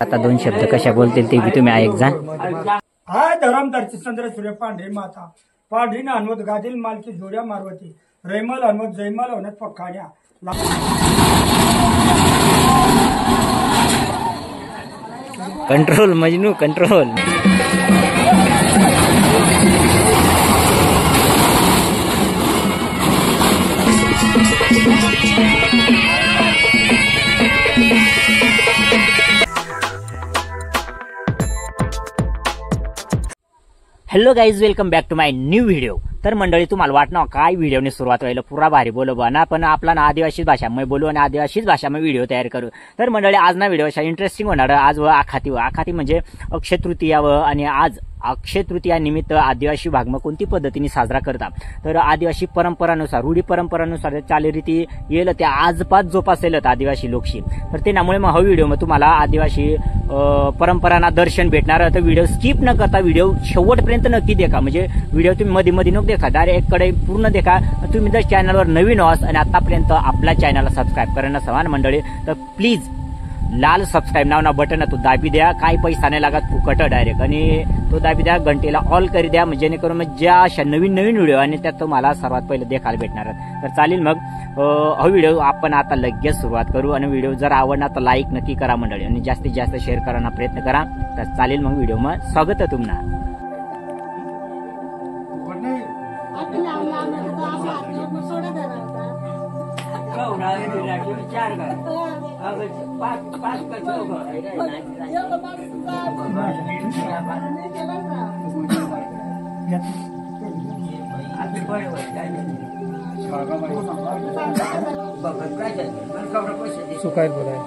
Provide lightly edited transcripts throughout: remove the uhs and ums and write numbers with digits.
आता दोन शब्द कशा बोलतील ते तुम्ही ऐक जा। हाय धरमदारची चंद्र सूर्य पांढरी माता पांढरीनं हनुमत गादील मालकी जोड्या मारवती रैमल हनुमत जैमल होण्यात पक्काड्या कंट्रोल मजनू control. Hello guys, welcome back to my new video. तर मंडळी, तुम्हाला वाटणं काय व्हिडिओने सुरुवात व्हायला पुरा भारी बोलू ना, पण आपला ना आदिवासी भाषामध्ये बोलू आणि आदिवासीच भाषामध्ये व्हिडिओ तयार करू। तर मंडळी, आज ना व्हिडिओ अशा इंटरेस्टिंग होणार। आज आखाती म्हणजे अक्षय तृतीया आणि आज अक्षय तृतीया निमित्त आदिवासी भागमा कोणती पद्धतीने साजरा करतात। तर आदिवासी परंपरानुसार रूढी परंपरानुसार चालीरीती येईल त्या आजपास जोपासेलत आदिवासी लोकशी। तर त्यामुळे मग हा व्हिडिओ मग तुम्हाला आदिवासी परंपरांना दर्शन भेटणार। तर व्हिडिओ स्किप न करता व्हिडिओ शेवटपर्यंत नक्की देखा, म्हणजे व्हिडिओ तुम्ही मध्ये नको देखा, डायरेक्ट कडे पूर्ण देखा। तुम्ही जर चॅनलवर नवीन आहात आणि आतापर्यंत आपल्या चॅनलला सबस्क्राईब करणं समान मंडळी, तर प्लीज लाल सबस्क्राईब नाव बटन तो दाबी द्या, काही पैसा नाही लागत, फुकट डायरेक्ट, आणि तो दाबी द्या, घंटेला ऑल करी द्या, म्हणजे जेणेकरून ज्या अशा नवीन व्हिडिओ आणि त्यात तुम्हाला सर्वात पहिले देखायला भेटणार। तर चालेल, मग हा व्हिडिओ आपण आता लगेच सुरुवात करू। आणि व्हिडिओ जर आवडला तर लाईक नक्की करा मंडळी, आणि जास्तीत जास्त शेअर करण्याचा प्रयत्न करा। तर चालेल, मग व्हिडिओ मग स्वागत आहे तुम्हाला। सुकाय बोलाय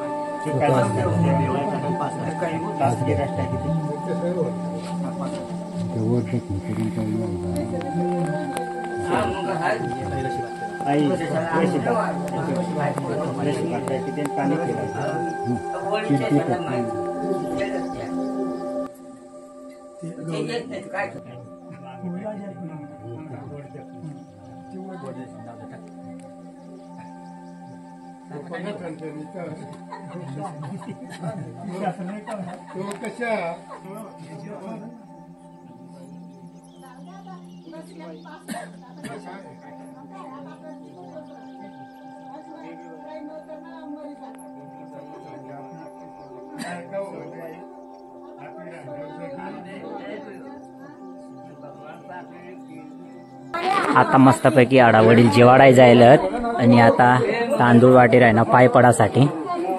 आता मस्तपैकी आडावडील जेवाडाय जायला आणि आता तांदूळ वाटे राहिना पाय पडासाठी।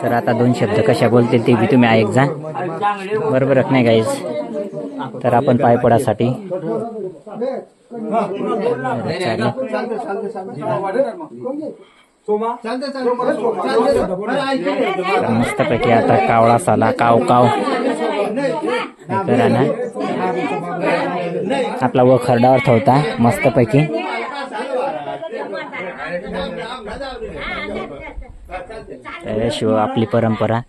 तर आता दोन शब्द कशा बोलतील ते तुम्ही ऐक जा, बरोबर नाही गाईज। तर आपण पाय पडासाठी मस्तपैकी आता कावळा साला काव काव करा ना, आपला व खरडावर ठेवता मस्तपैकी। शिव आपली परंपरा।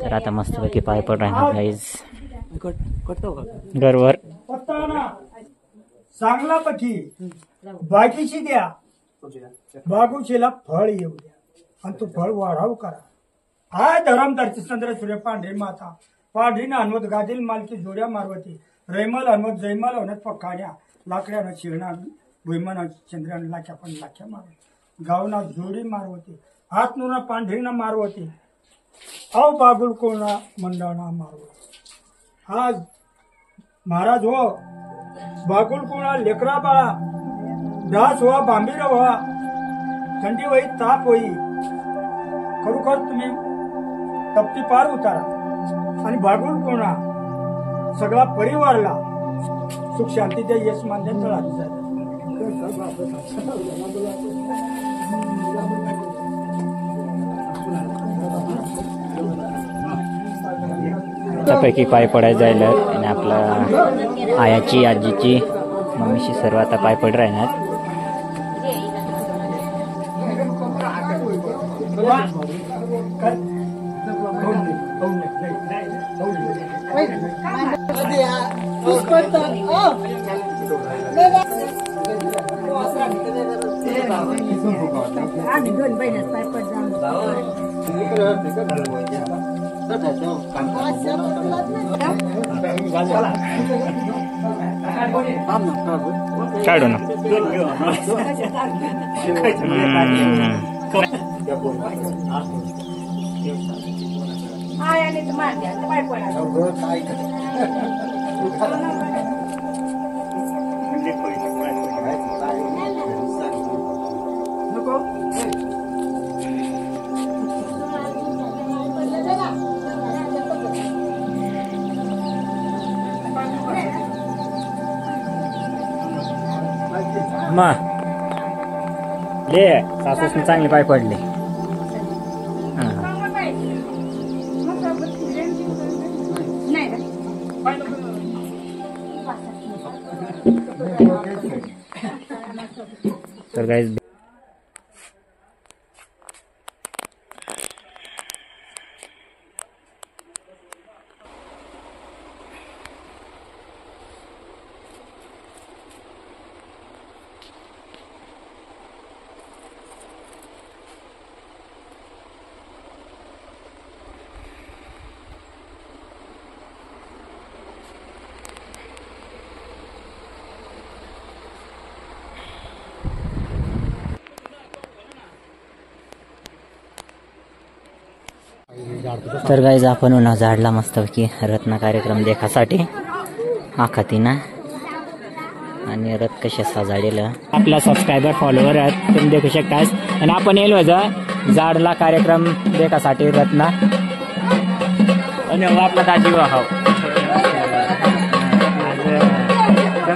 तर आता मस्तपैकी पाय पड राहणार गाईज घरवर चांगला पठी बाकीची द्या, बागुचीला फळ येऊ द्या आणि तू फळ वाढाव करा। हाय धरमदारची चंद्र सूर्य पांढरी माता पांढरीनं हनुमत गादील मालकी जोड्या मारवती रैमल हनुमत जैमल होण्यात पक्काड्या लाकड्यानं शिरणार भुईमना चंद्रानं लाख्या पण लाख्या मारवती गावना जोडी मारवती हात नुना पांढरीनं मारवती अव बागुल कोणा मंडळना मारवती। आज महाराज हो बागुल कोणा लेकरा बाळा दास व्हा बांबीर व्हा थंडी होई ताप होई खरोखर तुम्ही तप्ती पार उतारा आणि बागुल कोणा सगळा परिवारला सुख शांती द्या यश मान्य तळात त्यापैकी पाय पडायला जायला आणि आपला आयाची आजीची मम्मीशी सर्व आता पाय पड राहणार। आम्ही दोन बहिणीच पाय पड जाऊ काढू ना. मग ले सासूसने चांगली पाय पडले. तर गाइस तर गाईज आपण उन्हा झाडला मस्तपैकी रत्न कार्यक्रम देखासाठी आखातीना आणि रथ कशा सजाडेलं आपला सबस्क्रायबर फॉलोवर आहेत तुम्ही देखू शकतास. आणि आपण येलो झाडला कार्यक्रम देखासाठी रत्ना आणि आपला दाजी वाहाव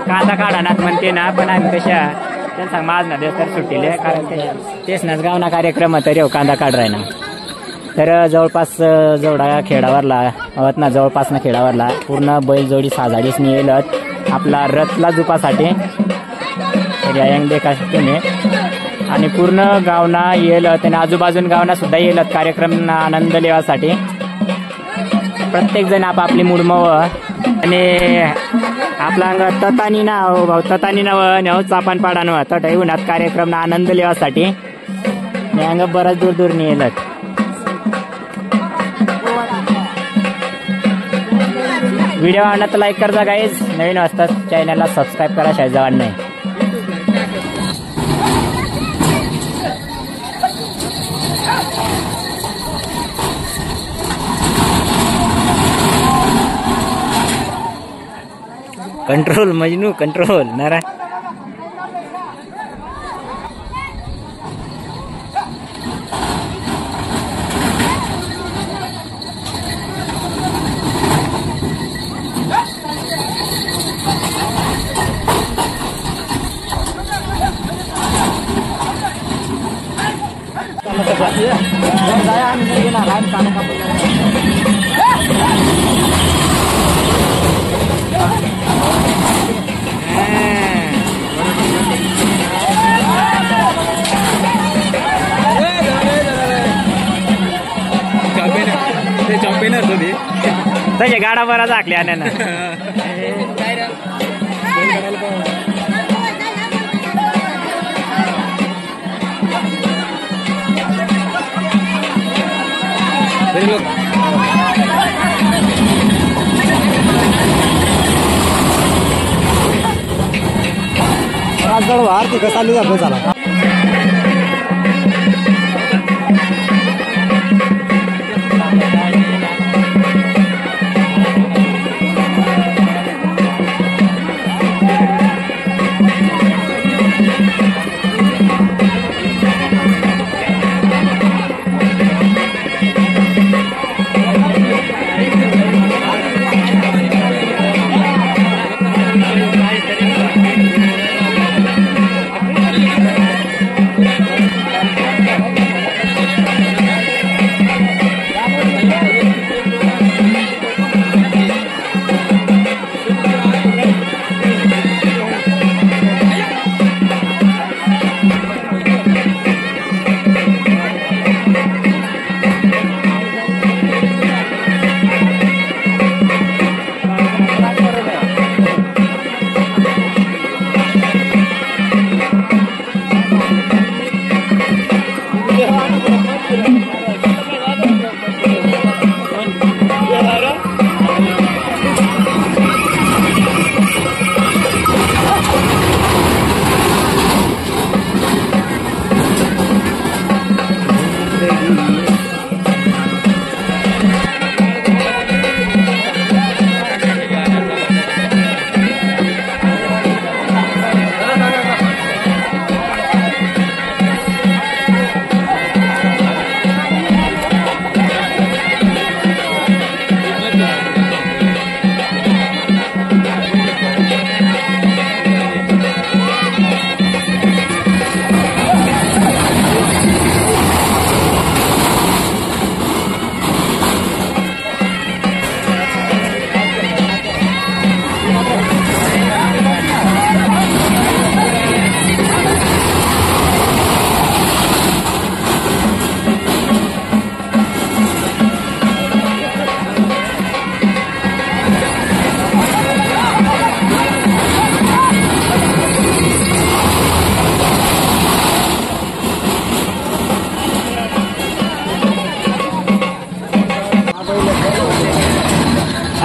कांदा काढानात म्हणते ना. पण आम्ही कशा त्यांना माझ ना देव तर सुट्टीले कारण तेच नाच गावना कार्यक्रम तरी कांदा काढ राहिना. तर जवळपास जेवढा खेळावरला हवत ना जवळपास ना खेळावरला पूर्ण बैलजोडी साजाडीच येलत आपला रथला जुपासाठी रँग देखासाठी मी आणि पूर्ण गावना येलत आणि आजूबाजून गावना सुद्धा येलत कार्यक्रम आनंद लेवासाठी. प्रत्येक जण आपापली मुडमव आणि आपला अंग ततानी ना भाऊ ततानी नाव चापान पाडानं तट उन्हात कार्यक्रम आनंद लेवासाठी अंग बराच दूर दूर येलत. व्हिडिओ आवडला तर लाईक करा गाईज. नवीन असतात चॅनलला सबस्क्राईब करा शायजवान नाही. कंट्रोल मजनू कंट्रोल नारा. त्याच्या गाडा बरा झाकल्या ना. आरती कसा चालू झाला झाला.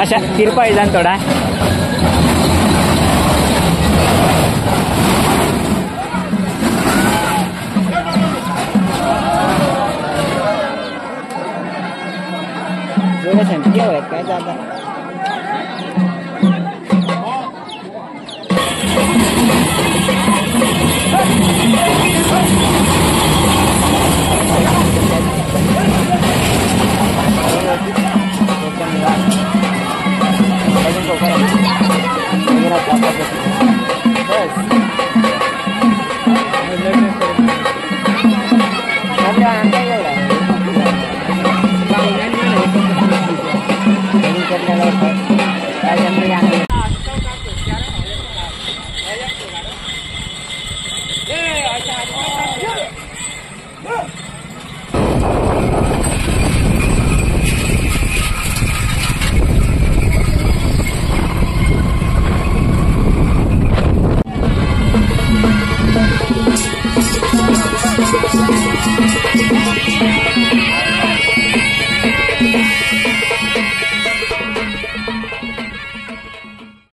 अशा तिरपाळी जाण थोडा काय जाता बस